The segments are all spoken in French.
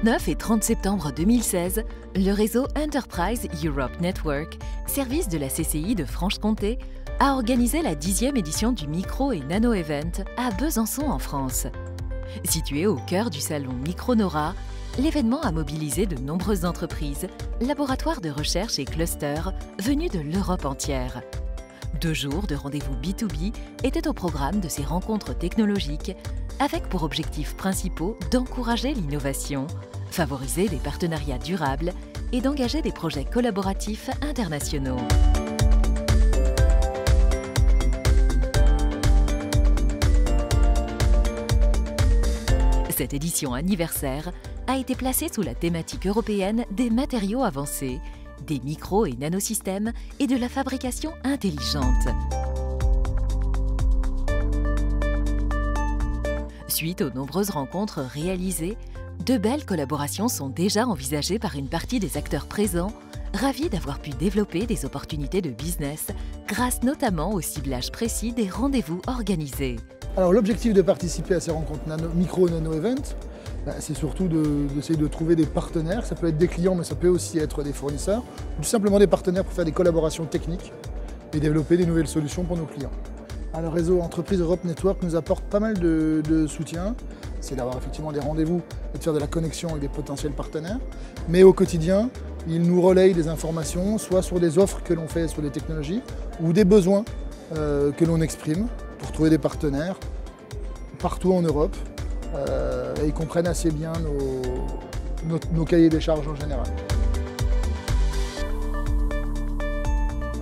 29 et 30 septembre 2016, le réseau Enterprise Europe Network, service de la CCI de Franche-Comté, a organisé la 10e édition du Micro et Nano Event à Besançon en France. Situé au cœur du salon Micronora, l'événement a mobilisé de nombreuses entreprises, laboratoires de recherche et clusters venus de l'Europe entière. 2 jours de rendez-vous B2B étaient au programme de ces rencontres technologiques avec pour objectifs principaux d'encourager l'innovation, favoriser des partenariats durables et d'engager des projets collaboratifs internationaux. Cette édition anniversaire a été placée sous la thématique européenne des matériaux avancés, des micro- et nanosystèmes et de la fabrication intelligente. Suite aux nombreuses rencontres réalisées, de belles collaborations sont déjà envisagées par une partie des acteurs présents, ravis d'avoir pu développer des opportunités de business grâce notamment au ciblage précis des rendez-vous organisés. Alors l'objectif de participer à ces rencontres micro-nano-event, c'est surtout d'essayer de trouver des partenaires. Ça peut être des clients, mais ça peut aussi être des fournisseurs, ou tout simplement des partenaires pour faire des collaborations techniques et développer des nouvelles solutions pour nos clients. Alors, le réseau Entreprise Europe Network nous apporte pas mal de soutien. C'est d'avoir effectivement des rendez-vous et de faire de la connexion avec des potentiels partenaires. Mais au quotidien, il nous relaye des informations, soit sur des offres que l'on fait sur des technologies, ou des besoins que l'on exprime pour trouver des partenaires partout en Europe. Et ils comprennent assez bien nos cahiers des charges en général.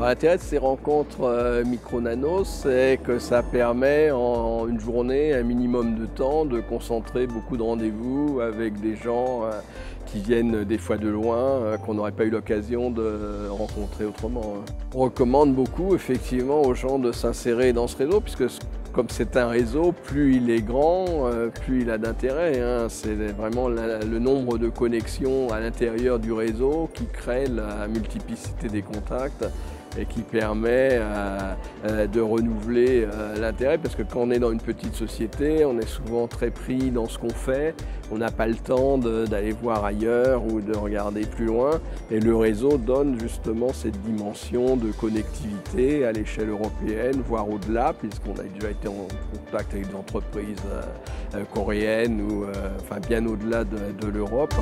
L'intérêt de ces rencontres micro-nano, c'est que ça permet en une journée, un minimum de temps, de concentrer beaucoup de rendez-vous avec des gens qui viennent des fois de loin, qu'on n'aurait pas eu l'occasion de rencontrer autrement. On recommande beaucoup effectivement aux gens de s'insérer dans ce réseau, puisque comme c'est un réseau, plus il est grand, plus il a d'intérêt. C'est vraiment le nombre de connexions à l'intérieur du réseau qui crée la multiplicité des contacts et qui permet de renouveler l'intérêt, parce que quand on est dans une petite société, on est souvent très pris dans ce qu'on fait, on n'a pas le temps d'aller voir ailleurs ou de regarder plus loin, et le réseau donne justement cette dimension de connectivité à l'échelle européenne, voire au-delà, puisqu'on a déjà été en contact avec des entreprises coréennes ou enfin bien au-delà de l'Europe.